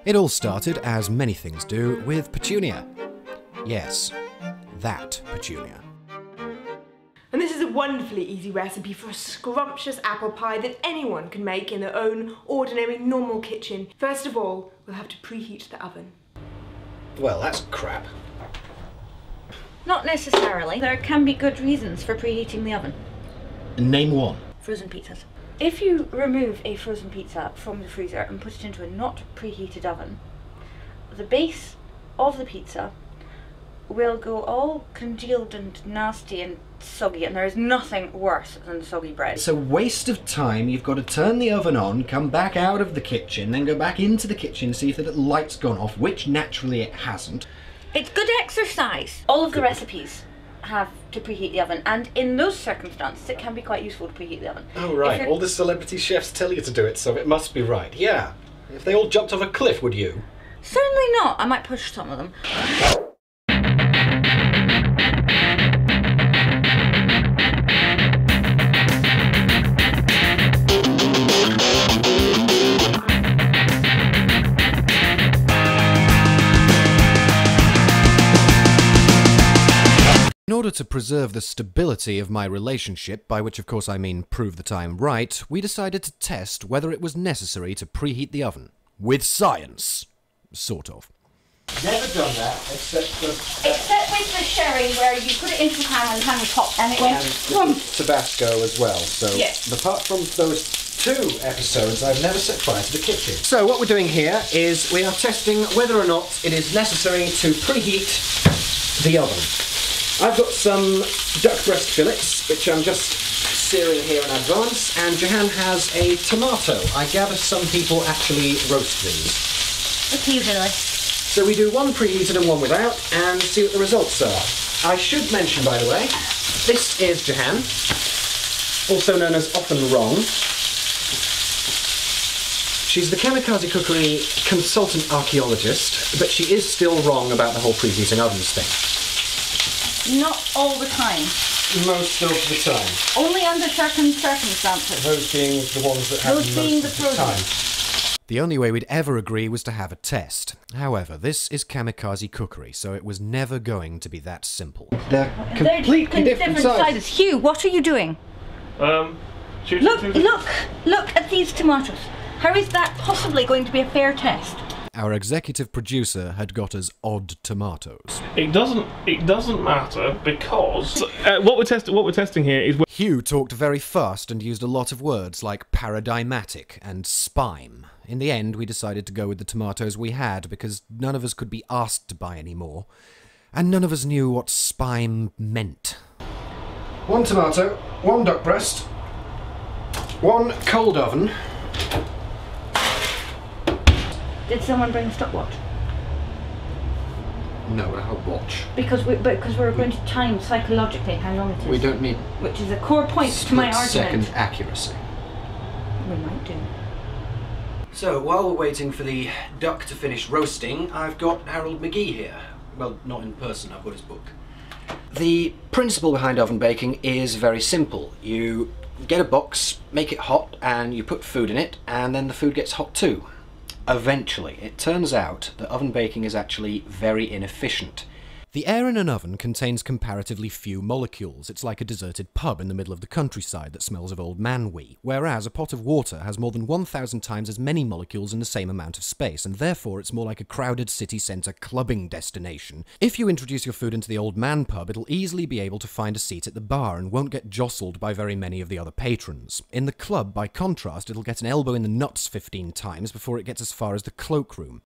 It all started, as many things do, with petunia. Yes, that petunia. And this is a wonderfully easy recipe for a scrumptious apple pie that anyone can make in their own ordinary, normal kitchen. First of all, we'll have to preheat the oven. Well, that's crap. Not necessarily. There can be good reasons for preheating the oven. Name one. Frozen pizzas. If you remove a frozen pizza from the freezer and put it into a not preheated oven, the base of the pizza will go all congealed and nasty and soggy, and there is nothing worse than soggy bread. It's a waste of time. You've got to turn the oven on, come back out of the kitchen, then go back into the kitchen, see if the little light's gone off, which naturally it hasn't. It's good exercise. All of the recipes have to preheat the oven, and in those circumstances it can be quite useful to preheat the oven. Oh right, all the celebrity chefs tell you to do it, so it must be right. Yeah. If they all jumped off a cliff, would you? Certainly not. I might push some of them. In order to preserve the stability of my relationship, by which of course I mean prove that I am right, we decided to test whether it was necessary to preheat the oven. With science. Sort of. Never done that, except with the sherry, where you put it into the pan and the pan was hot and it went Tabasco as well, so yes. Apart from those 2 episodes, I've never set fire to the kitchen. So what we're doing here is we are testing whether or not it is necessary to preheat the oven. I've got some duck breast fillets, which I'm just searing here in advance, and Jehane has a tomato. I gather some people actually roast these. Occasionally. So we do one preheated and one without, and see what the results are. I should mention, by the way, this is Jehane, also known as Often Wrong. She's the Kamikaze Cookery Consultant Archaeologist, but she is still wrong about the whole preheating ovens thing. Not all the time. Most of the time. Only under certain circumstances. Those being the ones that happen most of the time. The only way we'd ever agree was to have a test. However, this is Kamikaze Cookery, so it was never going to be that simple. They're completely different sizes. Hugh, what are you doing? Look at these tomatoes. How is that possibly going to be a fair test? Our executive producer had got us odd tomatoes. It doesn't matter because what we're testing here is. Hugh talked very fast and used a lot of words like paradigmatic and spime. In the end, we decided to go with the tomatoes we had because none of us could be asked to buy any more, and none of us knew what spime meant. 1 tomato, 1 duck breast, 1 cold oven. Did someone bring a stopwatch? No, a watch. Because we're going to time psychologically how long it is. We don't need. Which is a core point to my argument. Split-second accuracy. We might do. So while we're waiting for the duck to finish roasting, I've got Harold McGee here. Well, not in person. I've got his book. The principle behind oven baking is very simple. You get a box, make it hot, and you put food in it, and then the food gets hot too. Eventually, it turns out that oven baking is actually very inefficient. The air in an oven contains comparatively few molecules. It's like a deserted pub in the middle of the countryside that smells of old man-wee, whereas a pot of water has more than 1,000 times as many molecules in the same amount of space, and therefore it's more like a crowded city centre clubbing destination. If you introduce your food into the old man pub, it'll easily be able to find a seat at the bar and won't get jostled by very many of the other patrons. In the club, by contrast, it'll get an elbow in the nuts 15 times before it gets as far as the cloakroom.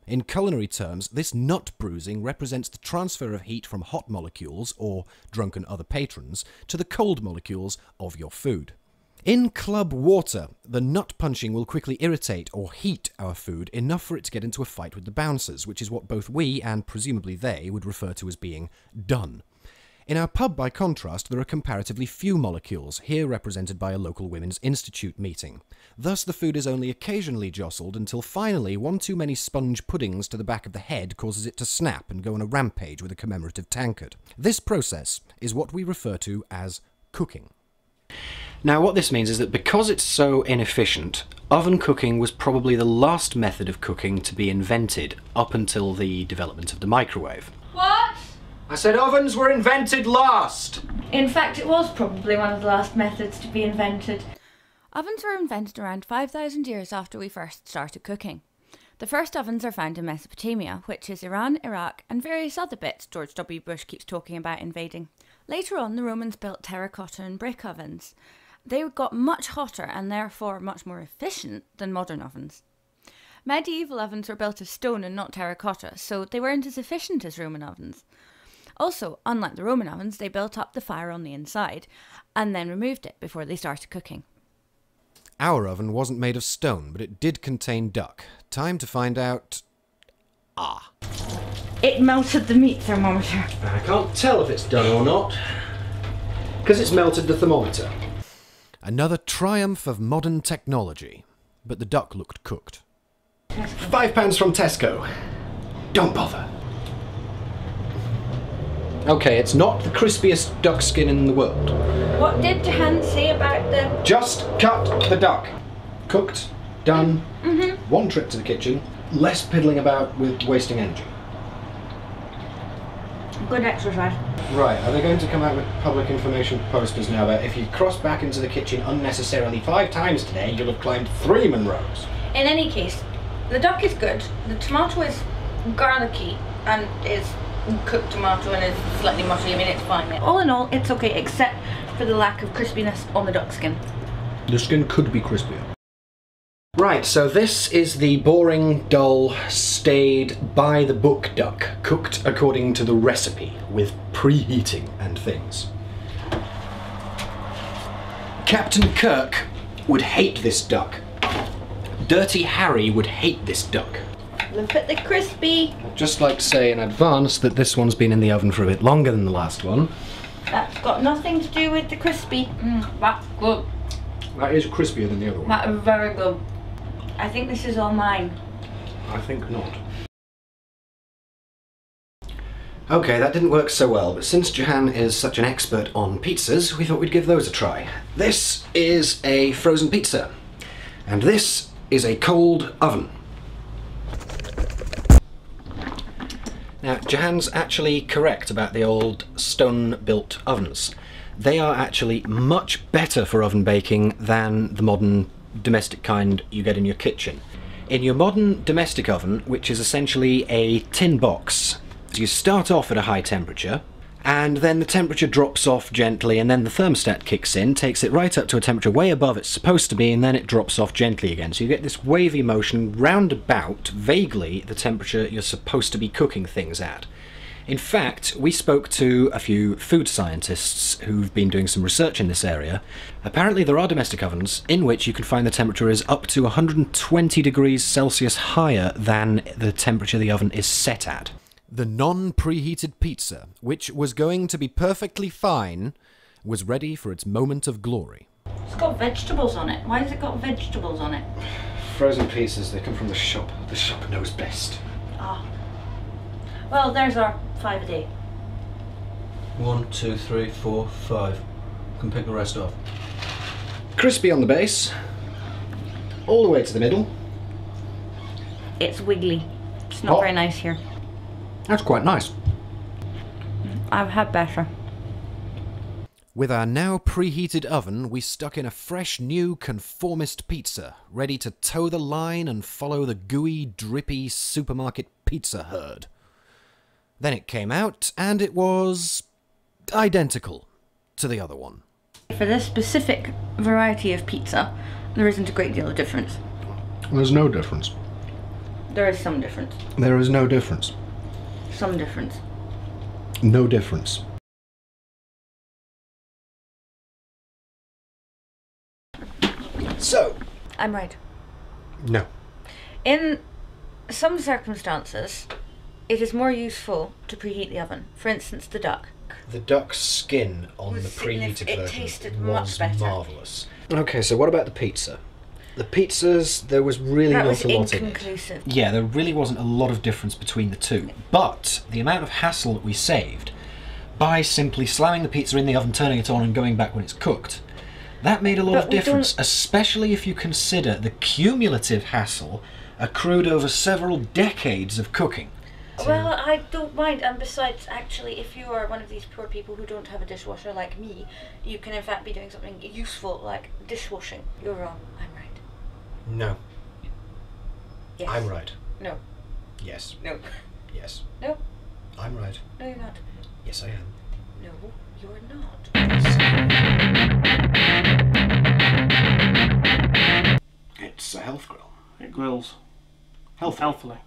In culinary terms, this nut bruising represents the transfer of heat from hot molecules, or drunken other patrons, to the cold molecules of your food. In club water, the nut punching will quickly irritate or heat our food enough for it to get into a fight with the bouncers, which is what both we, and presumably they, would refer to as being done. In our pub, by contrast, there are comparatively few molecules, here represented by a local women's institute meeting. Thus, the food is only occasionally jostled until finally one too many sponge puddings to the back of the head causes it to snap and go on a rampage with a commemorative tankard. This process is what we refer to as cooking. Now what this means is that because it's so inefficient, oven cooking was probably the last method of cooking to be invented up until the development of the microwave. What? I said ovens were invented last! In fact, it was probably one of the last methods to be invented. Ovens were invented around 5,000 years after we first started cooking. The first ovens are found in Mesopotamia, which is Iran, Iraq, and various other bits George W. Bush keeps talking about invading. Later on, the Romans built terracotta and brick ovens. They got much hotter and therefore much more efficient than modern ovens. Medieval ovens were built of stone and not terracotta, so they weren't as efficient as Roman ovens. Also, unlike the Roman ovens, they built up the fire on the inside and then removed it before they started cooking. Our oven wasn't made of stone, but it did contain duck. Time to find out... It melted the meat thermometer. I can't tell if it's done or not, because it's melted the thermometer. Another triumph of modern technology, but the duck looked cooked. £5 from Tesco. Don't bother. Okay, it's not the crispiest duck skin in the world. What did Jehane say about the... Just cut the duck. Cooked, done, one trip to the kitchen, less piddling about with wasting energy. Good exercise. Right, are they going to come out with public information posters now about if you cross back into the kitchen unnecessarily 5 times today, you'll have climbed 3 Monroes? In any case, the duck is good. The tomato is garlicky and is cooked tomato and is slightly mushy. I mean, it's fine. All in all, it's okay, except for the lack of crispiness on the duck skin. The skin could be crispier. Right, so this is the boring, dull, staid, by-the-book duck, cooked according to the recipe, with preheating and things. Captain Kirk would hate this duck. Dirty Harry would hate this duck. Look at the crispy. I'd just like to say in advance that this one's been in the oven for a bit longer than the last one. That's got nothing to do with the crispy. That's good. That is crispier than the other one. That is very good. I think this is all mine. I think not. Okay, that didn't work so well, but since Jehane is such an expert on pizzas, we thought we'd give those a try. This is a frozen pizza, and this is a cold oven. Now, Jehane's actually correct about the old stone-built ovens. They are actually much better for oven baking than the modern domestic kind you get in your kitchen. In your modern domestic oven, which is essentially a tin box, you start off at a high temperature, and then the temperature drops off gently, and then the thermostat kicks in, takes it right up to a temperature way above it's supposed to be, and then it drops off gently again. So you get this wavy motion round about, vaguely, the temperature you're supposed to be cooking things at. In fact, we spoke to a few food scientists who've been doing some research in this area. Apparently there are domestic ovens in which you can find the temperature is up to 120 degrees Celsius higher than the temperature the oven is set at. The non-preheated pizza, which was going to be perfectly fine, was ready for its moment of glory. It's got vegetables on it. Why has it got vegetables on it? Frozen pizzas, they come from the shop. The shop knows best. Ah. Well, there's our 5 a day. 1, 2, 3, 4, 5. Can pick the rest off. Crispy on the base, all the way to the middle. It's wiggly. It's not very nice here. That's quite nice. I've had better. With our now preheated oven, we stuck in a fresh new conformist pizza, ready to toe the line and follow the gooey, drippy supermarket pizza herd. Then it came out, and it was identical to the other one. For this specific variety of pizza, there isn't a great deal of difference. There's no difference. There is some difference. There is no difference. Some difference. No difference. So. I'm right. No. In some circumstances, it is more useful to preheat the oven. For instance, the duck. The duck's skin on the preheated version tasted was much better. marvellous. Okay, so what about the pizza? The pizzas, there was really not a lot in it. That was inconclusive. Yeah, there really wasn't a lot of difference between the two. But the amount of hassle that we saved by simply slamming the pizza in the oven, turning it on and going back when it's cooked, That made a lot But of we difference, don't- especially if you consider the cumulative hassle accrued over several decades of cooking. Well, I don't mind, and besides, actually, if you are one of these poor people who don't have a dishwasher like me, you can in fact be doing something useful like dishwashing. You're wrong. I'm right. No. Yes. I'm right. No. Yes. No. Yes. No. I'm right. No, you're not. Yes, I am. No, you're not. It's a health grill. It grills Health. healthily.